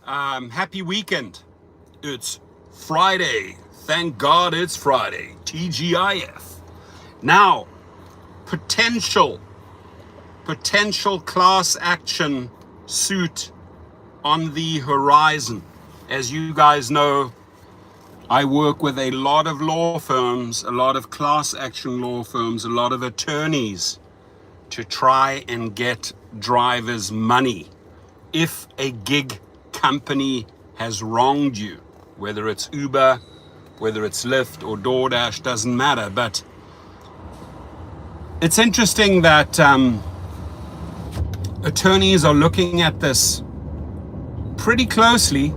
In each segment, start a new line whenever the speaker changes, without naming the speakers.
Happy weekend. It's Friday. Thank God it's Friday. TGIF. Now, potential class action suit on the horizon. As you guys know, I work with a lot of law firms, a lot of class action law firms, a lot of attorneys to try and get drivers money if a gig company has wronged you, whether it's Uber, whether it's Lyft or DoorDash, doesn't matter. But it's interesting that attorneys are looking at this pretty closely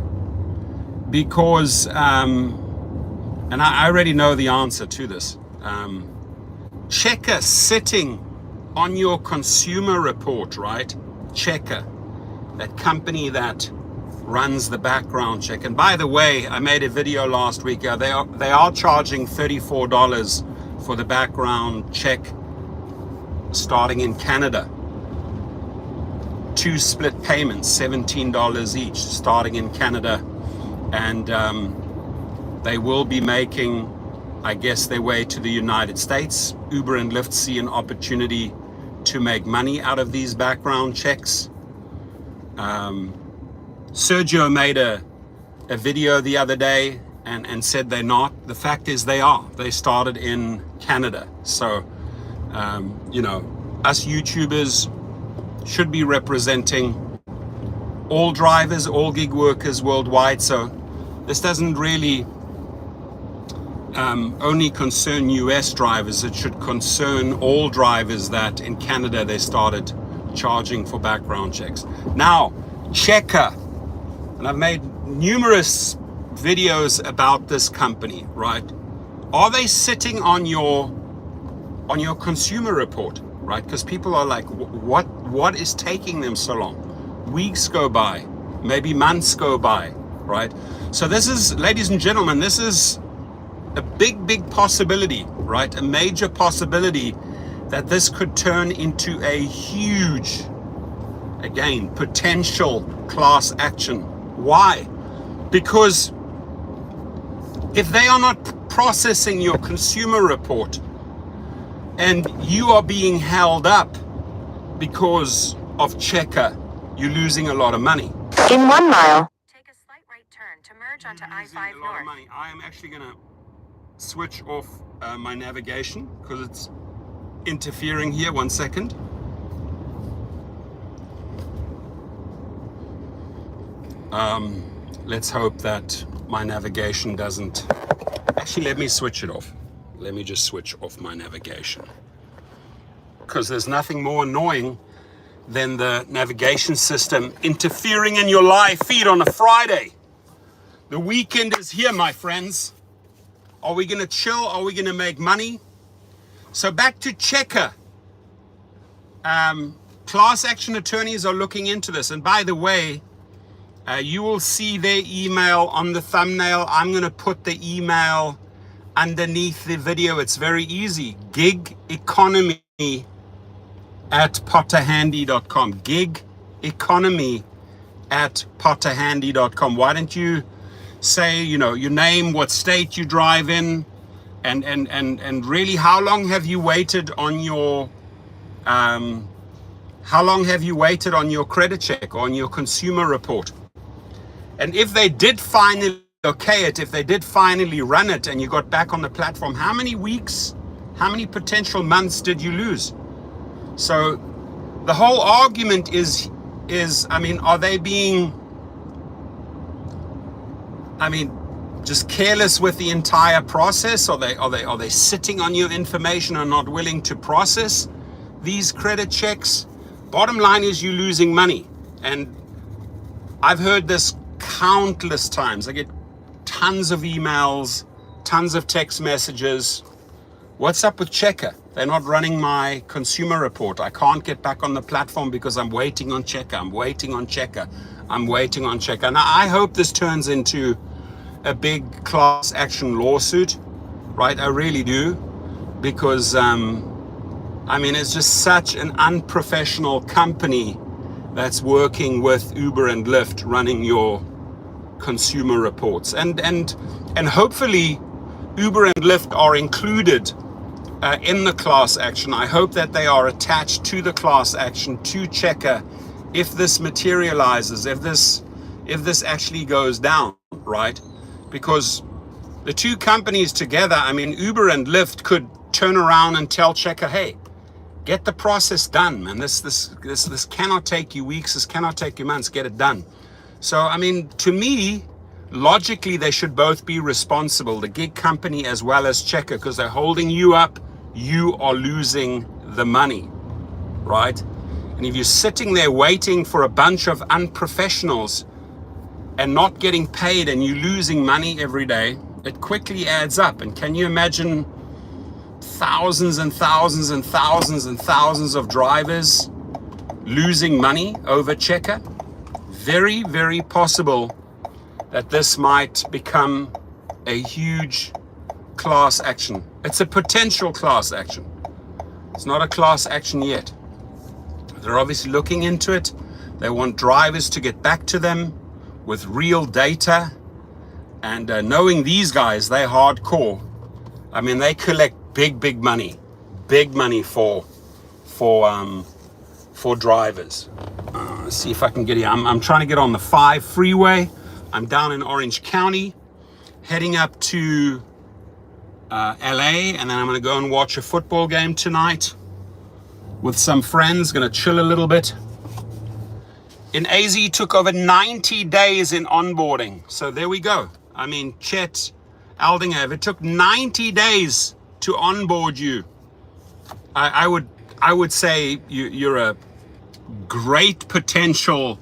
because, and I already know the answer to this, Checkr sitting on your consumer report, right? Checkr, that company that runs the background check. And by the way, I made a video last week. They are charging $34 for the background check starting in Canada. 2 split payments, $17 each, starting in Canada. And they will be making, I guess, their way to the United States. Uber and Lyft see an opportunity to make money out of these background checks. Sergio made a video the other day and said they're not. The fact is they are. They started in Canada. So, us YouTubers should be representing all drivers, all gig workers worldwide. So this doesn't really only concern US drivers. It should concern all drivers that in Canada they started charging for background checks. Now, Checkr, and I've made numerous videos about this company, right? Are they sitting on your consumer report, right? Because people are like, what is taking them so long? Weeks go by, maybe months go by, right? So this is, ladies and gentlemen, this is a big possibility, right? A major possibility that this could turn into a huge, again, potential class action. Why? Because if they are not processing your consumer report and you are being held up because of Checkr, you're losing a lot of money.
In 1 mile, take a slight right turn to merge onto I-5 North.
I am actually going to switch off my navigation because it's interfering here. 1 second. Let's hope that my navigation doesn't. Actually, let me switch it off. Let me just switch off my navigation, because there's nothing more annoying than the navigation system interfering in your live feed on a Friday. The weekend is here, my friends. Are we going to chill? Are we going to make money? So back to Checkr. Class action attorneys are looking into this. And by the way, you will see their email on the thumbnail. I'm going to put the email underneath the video. It's very easy. Gig economy at potterhandy.com. Gig economy at potterhandy.com. Why don't you say, your name, what state you drive in, and really how long have you waited on your credit check or on your consumer report? And if they did finally okay it, if they did finally run it and you got back on the platform, how many weeks, how many potential months did you lose? So the whole argument is, are they being, just careless with the entire process? Are they sitting on your information and not willing to process these credit checks? Bottom line is you're losing money. And I've heard this countless times. I get tons of emails, tons of text messages. What's up with Checkr? They're not running my consumer report. I can't get back on the platform because I'm waiting on Checkr. I'm waiting on Checkr. Now, I hope this turns into a big class action lawsuit, right? I really do, because it's just such an unprofessional company that's working with Uber and Lyft running your consumer reports, and hopefully Uber and Lyft are included in the class action. I hope that they are attached to the class action to Checkr if this materializes, if this actually goes down, right? Because the two companies together, I mean, Uber and Lyft could turn around and tell Checkr, hey, get the process done, man. This cannot take you weeks, this cannot take you months, get it done. So, I mean, to me, logically, they should both be responsible, the gig company as well as Checkr, because they're holding you up, you are losing the money, right? And if you're sitting there waiting for a bunch of unprofessionals and not getting paid and you're losing money every day, it quickly adds up. And can you imagine thousands and thousands and thousands and thousands of drivers losing money over Checkr? Very, very possible that this might become a huge class action. It's a potential class action. It's not a class action yet. They're obviously looking into it. They want drivers to get back to them with real data. And knowing these guys, they're hardcore. I mean, they collect big money for drivers. Let's see if I can get here. I'm trying to get on the 5 freeway. I'm down in Orange County, heading up to LA, and then I'm gonna go and watch a football game tonight with some friends. Gonna chill a little bit. In AZ, it took over 90 days in onboarding. So there we go. I mean, Chet Aldinger, if it took 90 days to onboard you, I would say you're a great potential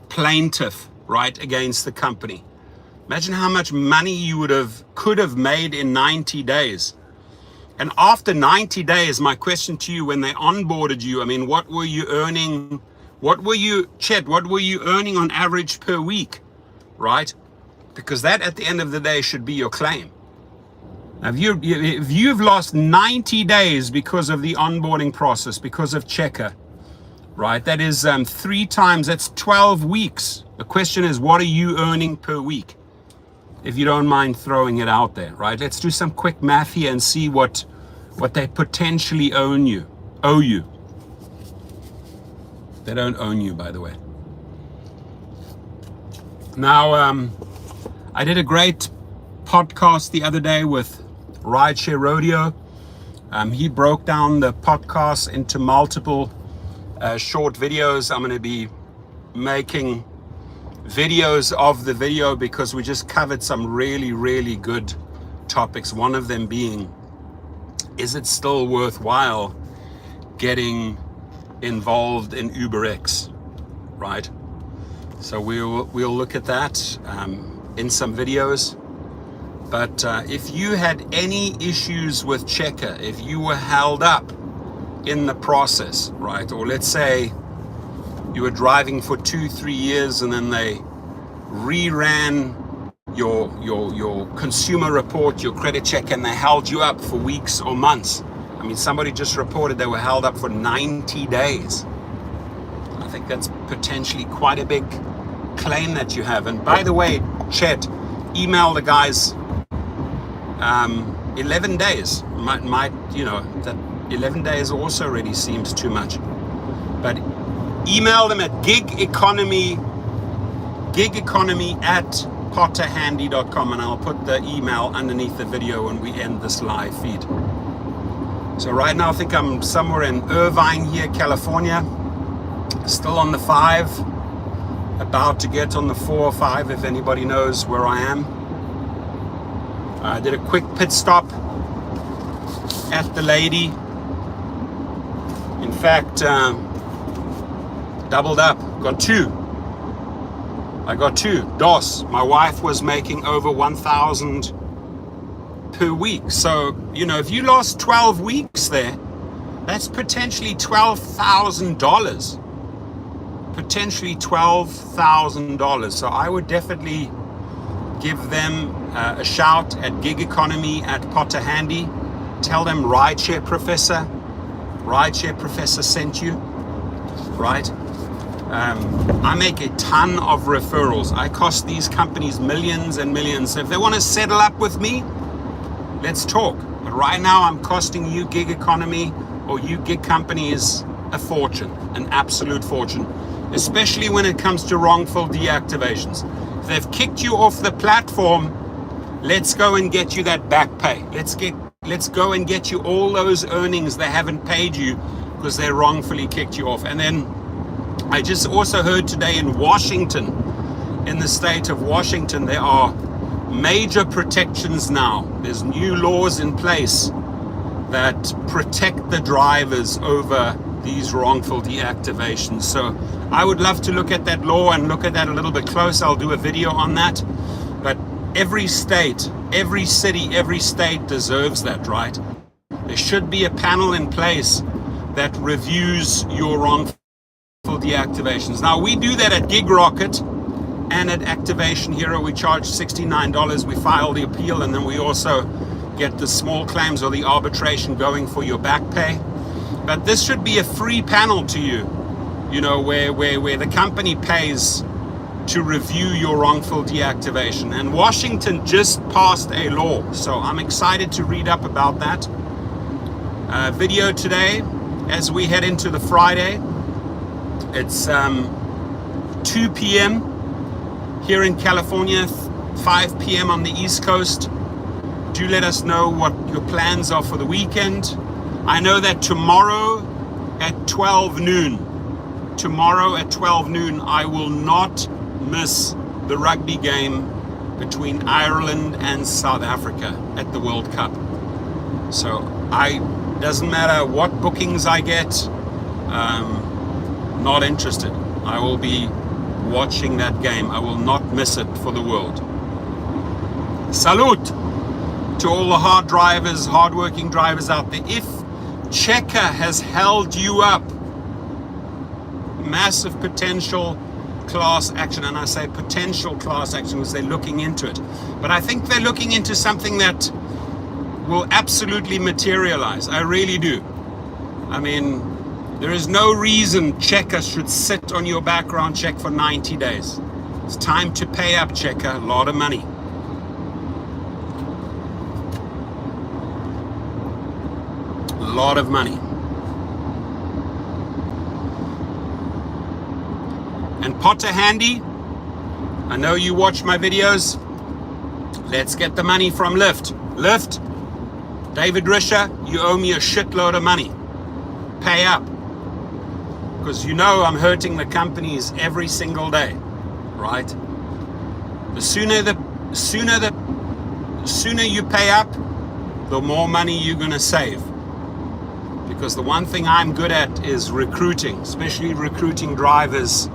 plaintiff, right, against the company. Imagine how much money you could have made in 90 days. And after 90 days, my question to you, when they onboarded you, I mean, what were you earning? Chet, what were you earning on average per week, right? Because that at the end of the day should be your claim. Now, if you've lost 90 days because of the onboarding process, because of Checkr, right? That is 3 times, that's 12 weeks. The question is, what are you earning per week? If you don't mind throwing it out there, right? Let's do some quick math here and see what they potentially owe you. They don't own you, by the way. Now, I did a great podcast the other day with Rideshare Rodeo. He broke down the podcast into multiple short videos. I'm going to be making videos of the video because we just covered some really, really good topics. One of them being, is it still worthwhile getting involved in UberX, right? So we'll look at that in some videos. But if you had any issues with Checkr, if you were held up in the process, right? Or let's say you were driving for 2-3 years and then they reran your consumer report, your credit check, and they held you up for weeks or months. I mean, somebody just reported they were held up for 90 days. I think that's potentially quite a big claim that you have. And by the way, Chet, email the guys 11 days. Might that 11 days also already seems too much. But email them at gigeconomy@potterhandy.com, and I'll put the email underneath the video when we end this live feed. So right now I think I'm somewhere in Irvine here, California, still on the 5, about to get on the 4 or 5 if anybody knows where I am. I did a quick pit stop at the lady. In fact, doubled up, got 2. I got 2. DOS. My wife was making over 1,000 per week. So, if you lost 12 weeks there, that's potentially $12,000. Potentially $12,000. So I would definitely give them a shout at gigeconomy@potterhandy. Tell them Rideshare Professor sent you, right? I make a ton of referrals. I cost these companies millions and millions. So if they want to settle up with me, let's talk. But right now I'm costing you gig economy or you gig companies a fortune, an absolute fortune, especially when it comes to wrongful deactivations. If they've kicked you off the platform, let's go and get you that back pay. Let's go and get you all those earnings they haven't paid you because they wrongfully kicked you off. And then I just also heard today in Washington, in the state of Washington, there are major protections now. There's new laws in place that protect the drivers over these wrongful deactivations. So I would love to look at that law and look at that a little bit closer. I'll do a video on that. But every state, every city, every state deserves that, right? There should be a panel in place that reviews your wrongful deactivations. Now we do that at Gig Rocket and at Activation Hero. We charge $69. We file the appeal, and then we also get the small claims or the arbitration going for your back pay. But this should be a free panel to you, you know, where the company pays to review your wrongful deactivation. And Washington just passed a law, so I'm excited to read up about that. Video today as we head into the Friday. It's 2 p.m. here in California, 5 p.m. on the East Coast. Do let us know what your plans are for the weekend. I know that tomorrow at 12 noon, I will not miss the rugby game between Ireland and South Africa at the World Cup. So doesn't matter what bookings I get, not interested. I will be watching that game. I will not miss it for the world. Salute to all the hard-working drivers out there. If Checkr has held you up, massive potential class action, and I say potential class action because they're looking into it. But I think they're looking into something that will absolutely materialize. I really do. I mean, there is no reason Checkr should sit on your background check for 90 days. It's time to pay up, Checkr. A lot of money. A lot of money. And Potter Handy, I know you watch my videos. Let's get the money from Lyft. Lyft, David Risher, you owe me a shitload of money. Pay up. Because you know I'm hurting the companies every single day, right? The sooner you pay up, the more money you're gonna save. Because the one thing I'm good at is recruiting, especially recruiting drivers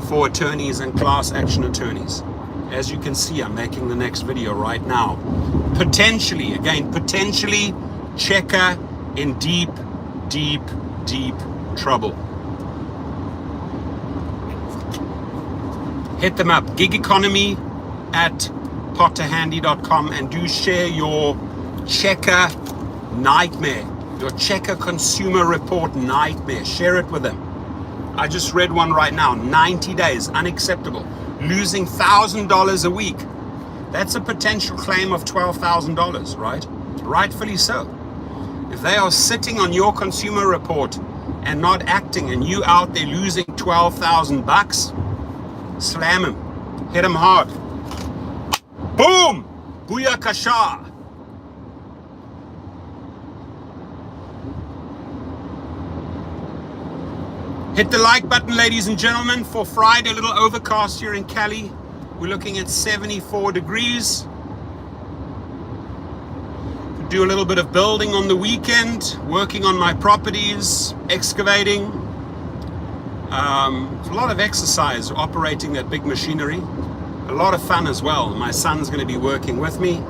for attorneys and class action attorneys. As you can see, I'm making the next video right now. Potentially, Checkr in deep trouble. Hit them up, gigeconomy@potterhandy.com, and do share your Checkr nightmare, your Checkr consumer report nightmare. Share it with them. I just read one right now, 90 days, unacceptable. Losing $1,000 a week. That's a potential claim of $12,000, right? Rightfully so. If they are sitting on your consumer report and not acting, and you out there losing $12,000, slam him, hit him hard. Boom! Booyakasha! Hit the like button, ladies and gentlemen, for Friday. A little overcast here in Cali. We're looking at 74 degrees. Do a little bit of building on the weekend, working on my properties, excavating. It's a lot of exercise operating that big machinery. A lot of fun as well. My son's going to be working with me.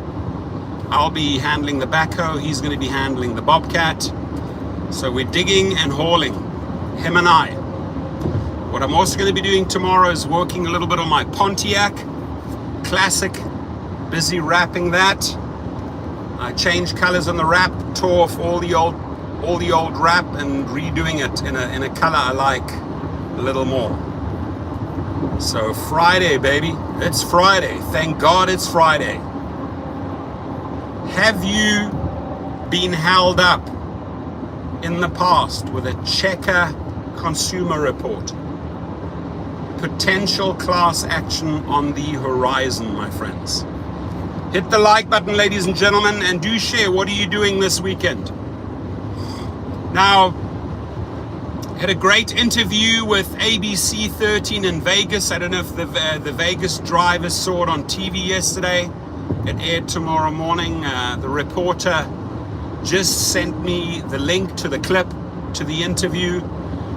I'll be handling the backhoe. He's going to be handling the bobcat. So we're digging and hauling, him and I. What I'm also going to be doing tomorrow is working a little bit on my Pontiac Classic. Busy wrapping that. I changed colors on the wrap, tore off all the old wrap and redoing it in a color I like a little more. So Friday, baby. It's Friday. Thank God it's Friday. Have you been held up in the past with a Checkr consumer report? Potential class action on the horizon, my friends. Hit the like button, ladies and gentlemen, and do share. What are you doing this weekend? Now, had a great interview with ABC 13 in Vegas. I don't know if the Vegas drivers saw it on TV yesterday. It aired tomorrow morning. The reporter just sent me the link to the clip to the interview,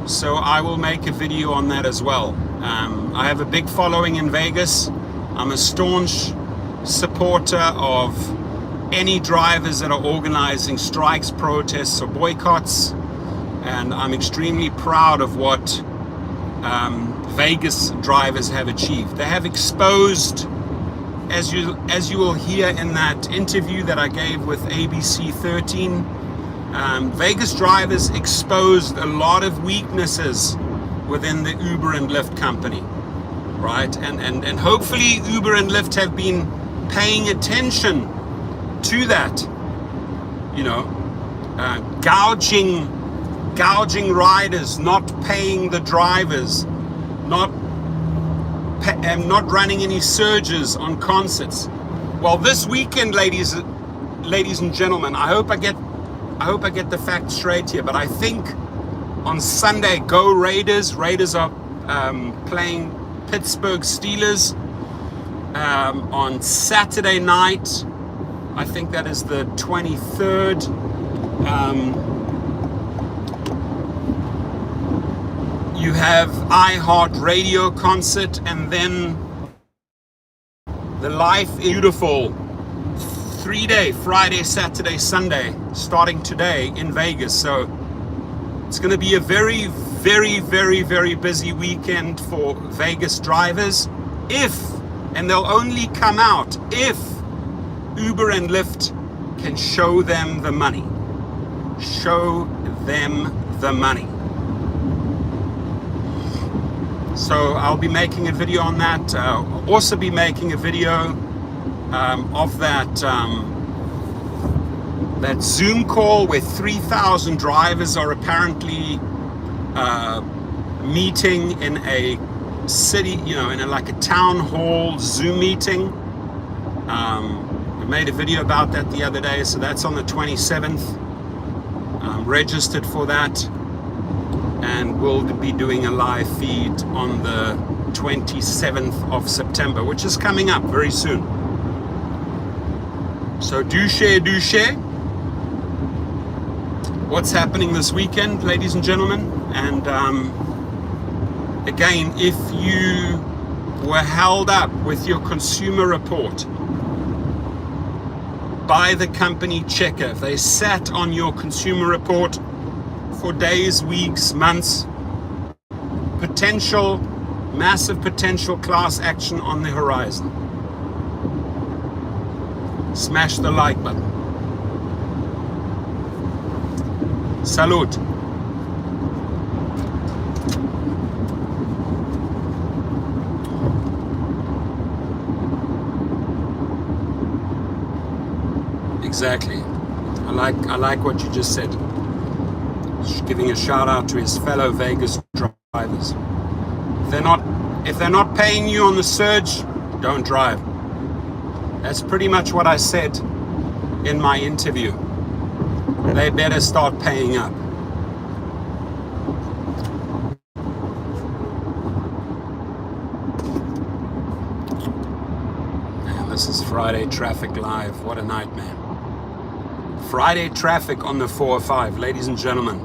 so I will make a video on that as well. I have a big following in Vegas. I'm a staunch supporter of any drivers that are organizing strikes, protests, or boycotts, and I'm extremely proud of what Vegas drivers have achieved. They have exposed, as you will hear in that interview that I gave with ABC 13, Vegas drivers exposed a lot of weaknesses within the Uber and Lyft company, right? And hopefully Uber and Lyft have been paying attention to that, you know, gouging riders, not paying the drivers, not running any surges on concerts. Well, this weekend, ladies and gentlemen, I hope I get the facts straight here, but I think on Sunday, go Raiders. Raiders are playing Pittsburgh Steelers. On Saturday night, I think that is the 23rd, you have iHeartRadio concert, and then the Life is Beautiful 3-day, Friday, Saturday, Sunday, starting today in Vegas. So it's going to be a very, very, very, very busy weekend for Vegas drivers, and they'll only come out if Uber and Lyft can show them the money. Show them the money. So I'll be making a video on that. I'll also be making a video of that Zoom call where 3,000 drivers are apparently meeting in a city, you know, in like a town hall Zoom meeting. I made a video about that the other day, so that's on the 27th. I'm registered for that, and we'll be doing a live feed on the 27th of September, which is coming up very soon. So do share. What's happening this weekend, ladies and gentlemen. And again, if you were held up with your consumer report by the company Checkr, if they sat on your consumer report for days, weeks, months, massive potential class action on the horizon. Smash the like button. Salute. Exactly. I like what you just said. Giving a shout out to his fellow Vegas drivers. If they're not paying you on the surge, don't drive. That's pretty much what I said in my interview. They better start paying up. Man, this is Friday traffic live. What a nightmare. Friday traffic on the 405, ladies and gentlemen.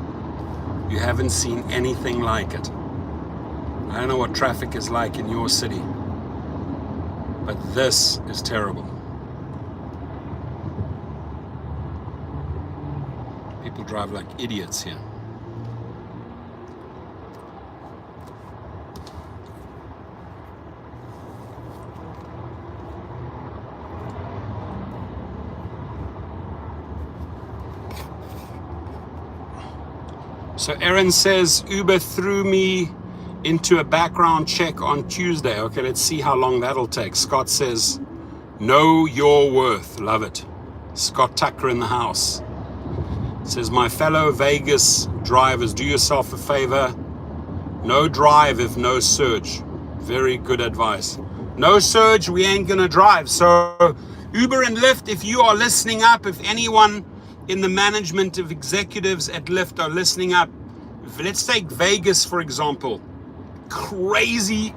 You haven't seen anything like it. I don't know what traffic is like in your city, but this is terrible. People drive like idiots here. So Aaron says, Uber threw me into a background check on Tuesday. Okay, let's see how long that'll take. Scott says, know your worth. Love it. Scott Tucker in the house. Says, my fellow Vegas drivers, do yourself a favor. No drive if no surge. Very good advice. No surge, we ain't gonna drive. So Uber and Lyft, if you are listening up, if anyone in the management of executives at Lyft are listening up, let's take Vegas, for example. Crazy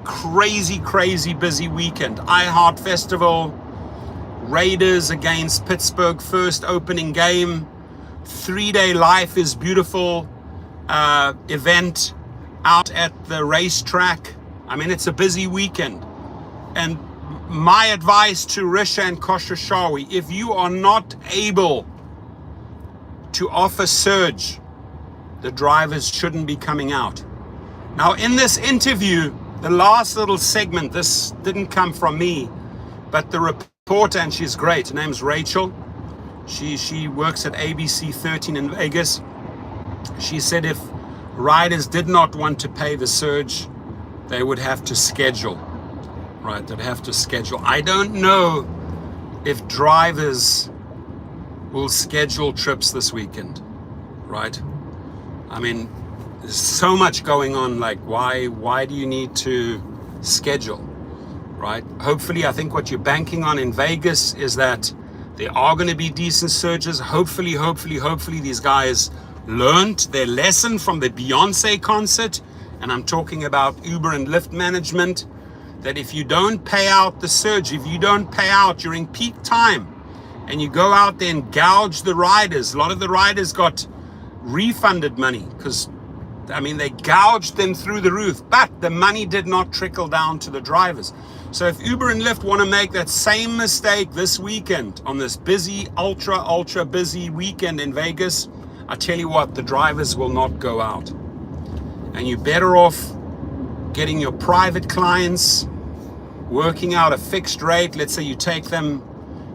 busy weekend. iHeart Festival, Raiders against Pittsburgh, first opening game. 3-day Life is Beautiful event out at the racetrack. I mean, it's a busy weekend. And my advice to Risha and Koshashawi, if you are not able to offer surge, the drivers shouldn't be coming out. Now, in this interview, the last little segment, this didn't come from me, but the reporter, and she's great, her name's Rachel. She works at ABC 13 in Vegas. She said if riders did not want to pay the surge, they would have to schedule, right? They'd have to schedule. I don't know if drivers will schedule trips this weekend, right? I mean, there's so much going on. Like, why do you need to schedule, right? Hopefully, I think what you're banking on in Vegas is that there are going to be decent surges. Hopefully these guys learned their lesson from the Beyonce concert. And I'm talking about Uber and Lyft management, that if you don't pay out the surge, if you don't pay out during peak time, and you go out there and gouge the riders, a lot of the riders got refunded money because, I mean, they gouged them through the roof, but the money did not trickle down to the drivers. So if Uber and Lyft want to make that same mistake this weekend on this busy, ultra busy weekend in Vegas, I tell you what, the drivers will not go out. And you're better off getting your private clients, working out a fixed rate. Let's say you take them,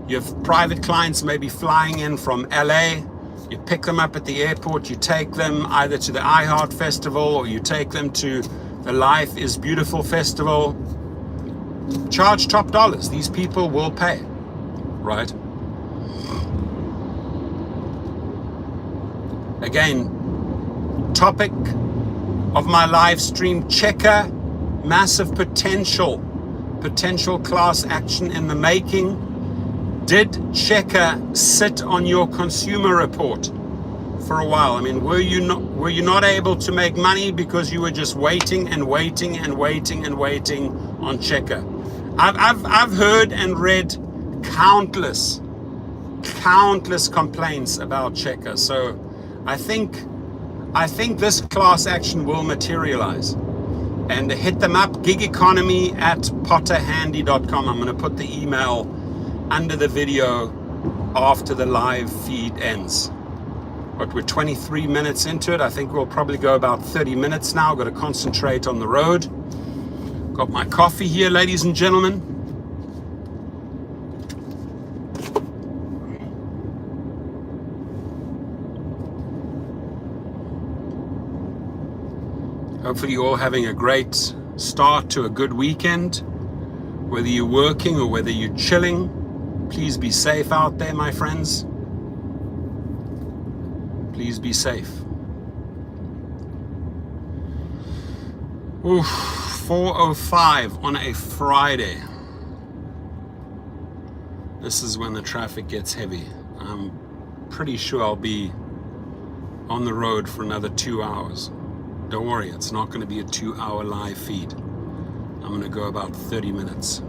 you have private clients maybe flying in from LA, you pick them up at the airport, you take them either to the iHeart Festival or you take them to the Life is Beautiful Festival. Charge top dollars. These people will pay, right? Again, topic of my live stream, Checkr, massive potential class action in the making. Did Checkr sit on your consumer report for a while? I mean, were you not able to make money because you were just waiting on Checkr? I've heard and read countless complaints about Checkr. So I think this class action will materialize. And hit them up, gigeconomy@potterhandy.com. I'm going to put the email under the video after the live feed ends. But we're 23 minutes into it. I think we'll probably go about 30 minutes now. Got to concentrate on the road. Got my coffee here, ladies and gentlemen. Hopefully you're all having a great start to a good weekend. Whether you're working or whether you're chilling, please be safe out there, my friends. Please be safe. Oof, 4:05 on a Friday. This is when the traffic gets heavy. I'm pretty sure I'll be on the road for another 2 hours. Don't worry, it's not going to be a 2-hour live feed. I'm going to go about 30 minutes.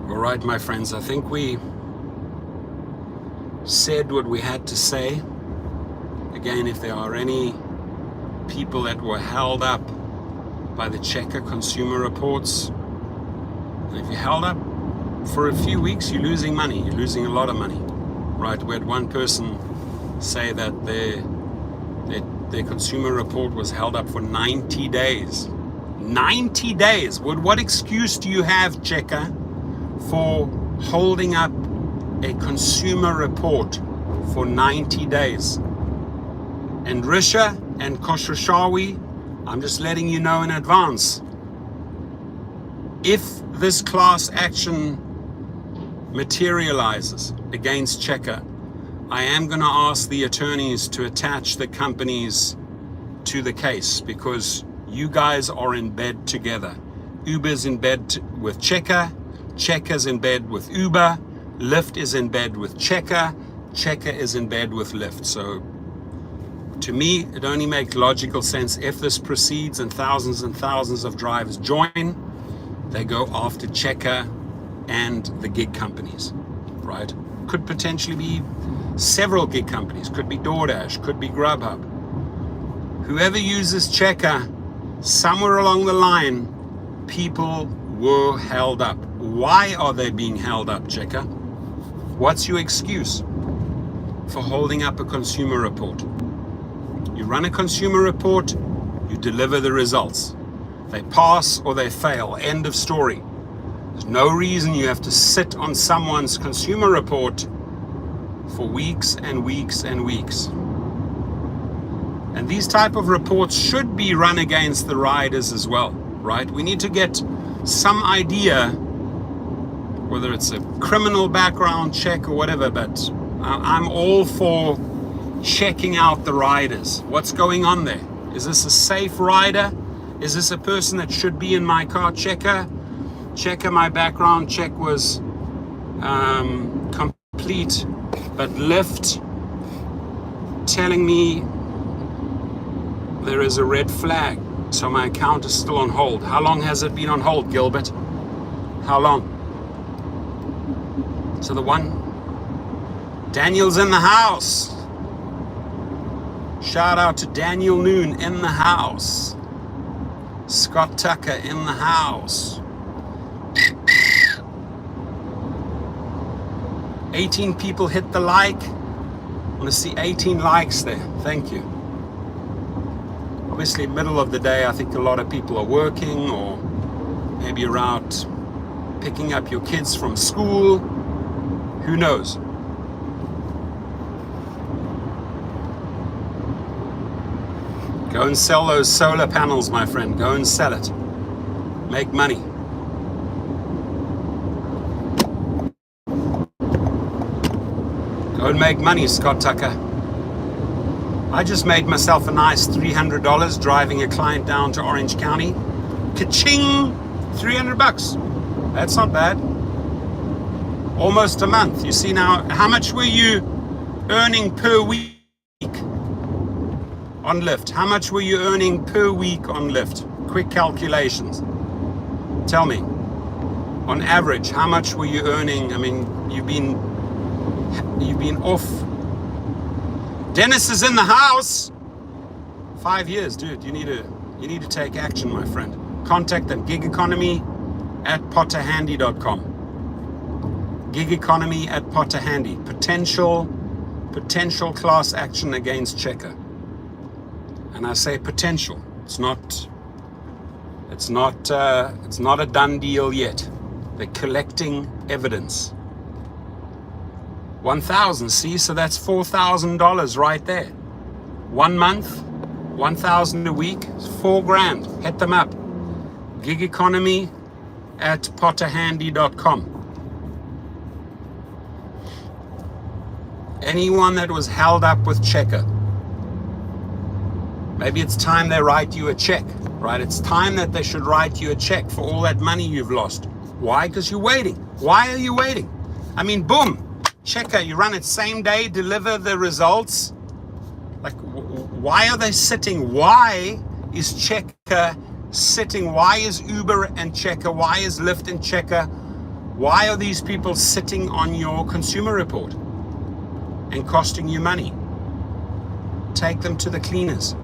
All right, my friends, I think we said what we had to say. Again, if there are any people that were held up by the Checkr consumer reports, and if you're held up for a few weeks, you're losing money. You're losing a lot of money, right? We had one person say that their consumer report was held up for 90 days. 90 days. What excuse do you have, Checkr, for holding up a consumer report for 90 days. And Risha and Khosrowshahi, I'm just letting you know in advance, if this class action materializes against Checkr, I am going to ask the attorneys to attach the companies to the case, because you guys are in bed together. Uber's in bed with Checkr, Checkr's in bed with Uber, Lyft is in bed with Checkr, Checkr is in bed with Lyft. So to me, it only makes logical sense if this proceeds and thousands of drivers join, they go after Checkr and the gig companies, right? Could potentially be several gig companies, could be DoorDash, could be Grubhub. Whoever uses Checkr, somewhere along the line, people were held up. Why are they being held up, Checkr? What's your excuse for holding up a consumer report? You run a consumer report, you deliver the results. They pass or they fail, end of story. There's no reason you have to sit on someone's consumer report for weeks and weeks and weeks. And these type of reports should be run against the riders as well, right? We need to get some idea, whether it's a criminal background check or whatever, but I'm all for checking out the riders. What's going on there? Is this a safe rider? Is this a person that should be in my car? Checkr, my background check was complete, but Lyft telling me there is a red flag, so my account is still on hold. How long has it been on hold, Gilbert? How long? So the one, Daniel's in the house. Shout out to Daniel Noon in the house. Scott Tucker in the house. 18 people hit the like. I want to see 18 likes there. Thank you. Obviously, middle of the day, I think a lot of people are working, or maybe you're out picking up your kids from school. Who knows? Go and sell those solar panels, my friend. Go and sell it. Make money. Go and make money, Scott Tucker. I just made myself a nice $300 driving a client down to Orange County. Ka-ching! $300. That's not bad. Almost a month. You see now, how much were you earning per week on Lyft? How much were you earning per week on Lyft? Quick calculations. Tell me, on average, how much were you earning? I mean, you've been off. Dennis is in the house. 5 years, dude. You need to take action, my friend. Contact them. gigeconomy@potterhandy.com. gigeconomy@potterhandy. Potential class action against Checkr. And I say potential. It's not a done deal yet. They're collecting evidence. 1,000, see, so that's $4,000 right there. 1 month, 1,000 a week, it's $4,000. Hit them up. gigeconomy@potterhandy.com. Anyone that was held up with Checkr, maybe it's time they write you a check, right? It's time that they should write you a check for all that money you've lost. Why? Because you're waiting. Why are you waiting? I mean, boom, Checkr, you run it same day, deliver the results. Like, why are they sitting? Why is Checkr sitting? Why is Uber and Checkr? Why is Lyft and Checkr? Why are these people sitting on your consumer report and costing you money? Take them to the cleaners.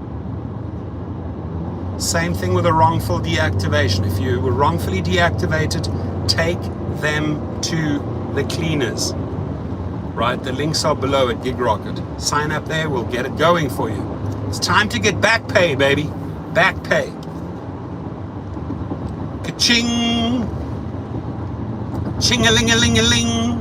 Same thing with a wrongful deactivation. If you were wrongfully deactivated, take them to the cleaners. Right, the links are below at GigRocket. Sign up there, we'll get it going for you. It's time to get back pay, baby. Back pay. Ka-ching! Ching-a-ling-a-ling-a-ling!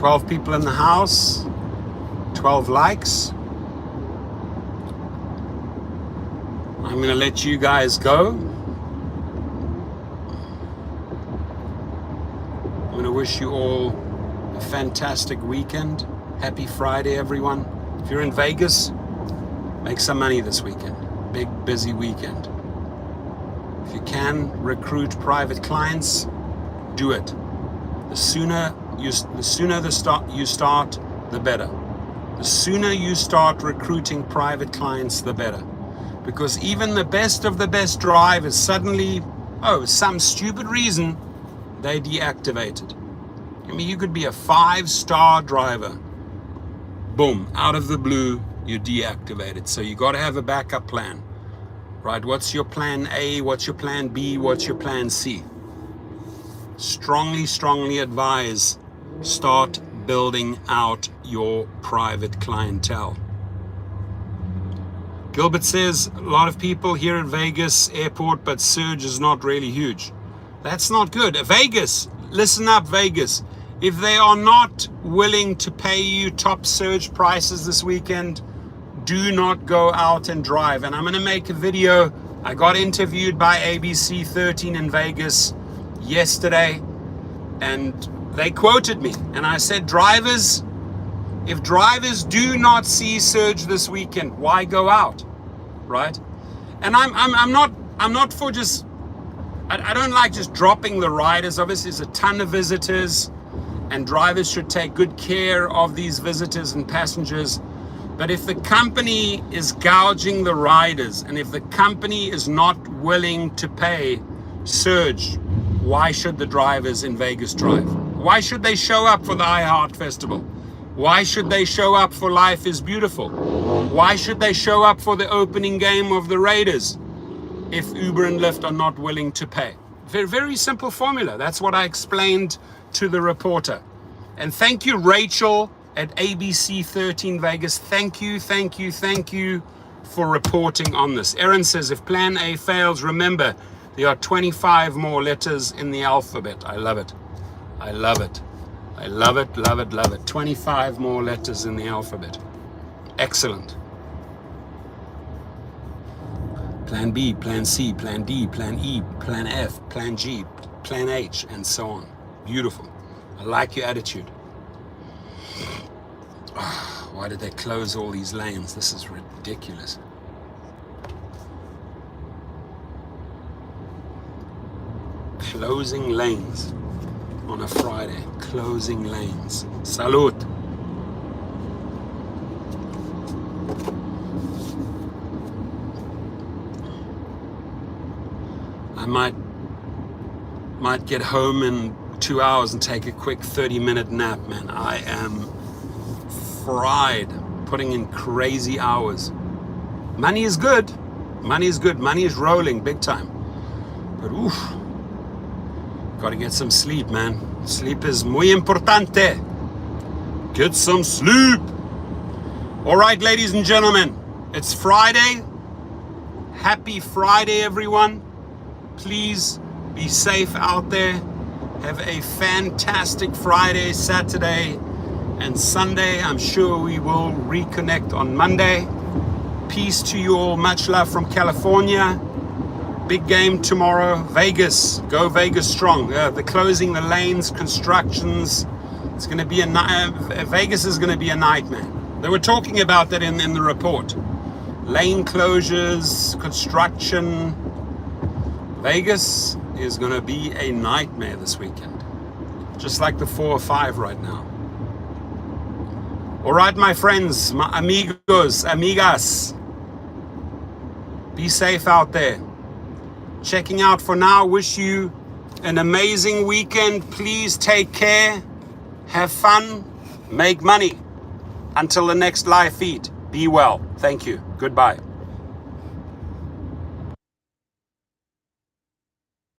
12 people in the house, 12 likes. I'm going to let you guys go. I'm going to wish you all a fantastic weekend. Happy Friday, everyone. If you're in Vegas, make some money this weekend. Big, busy weekend. If you can recruit private clients, do it. The sooner you start, the better. The sooner you start recruiting private clients, the better. Because even the best of the best drivers suddenly, some stupid reason, they deactivated. I mean, you could be a 5-star driver. Boom, out of the blue, you're deactivated. So you got to have a backup plan, right? What's your plan A? What's your plan B? What's your plan C? Strongly advise, start building out your private clientele. Gilbert says, a lot of people here at Vegas airport, but surge is not really huge. That's not good. Vegas, listen up, Vegas. If they are not willing to pay you top surge prices this weekend, do not go out and drive. And I'm going to make a video. I got interviewed by ABC 13 in Vegas yesterday, and they quoted me. And I said, drivers, if drivers do not see surge this weekend, why go out, right? And I'm not for just, I don't like just dropping the riders. Obviously, there's a ton of visitors, and drivers should take good care of these visitors and passengers. But if the company is gouging the riders, and if the company is not willing to pay surge, why should the drivers in Vegas drive? Why should they show up for the iHeart Festival? Why should they show up for Life is Beautiful? Why should they show up for the opening game of the Raiders if Uber and Lyft are not willing to pay? Very, very simple formula. That's what I explained to the reporter. And thank you, Rachel at ABC 13 Vegas. Thank you for reporting on this. Aaron says, if plan A fails, remember, there are 25 more letters in the alphabet. I love it. I love it. I love it, love it, love it. 25 more letters in the alphabet. Excellent. Plan B, Plan C, Plan D, Plan E, Plan F, Plan G, Plan H, and so on. Beautiful. I like your attitude. Why did they close all these lanes? This is ridiculous. Closing lanes on a Friday. Closing lanes. Salute. I might get home in 2 hours and take a quick 30-minute nap, man. I am fried, putting in crazy hours. Money is good. Money is good. Money is rolling big time. But oof, gotta get some sleep, man. Sleep is muy importante. Get some sleep. All right, ladies and gentlemen, it's Friday. Happy Friday, everyone. Please be safe out there. Have a fantastic Friday, Saturday, and Sunday. I'm sure we will reconnect on Monday. Peace to you all. Much love from California. Big game tomorrow. Vegas. Go Vegas strong. They're closing the lanes, constructions. It's going to be Vegas is going to be a nightmare. They were talking about that in the report. Lane closures, construction. Vegas is going to be a nightmare this weekend. Just like the 4 or 5 right now. All right, my friends, my amigos, amigas. Be safe out there. Checking out for now. Wish you an amazing weekend. Please take care. Have fun. Make money. Until the next live feed. Be well. Thank you. Goodbye.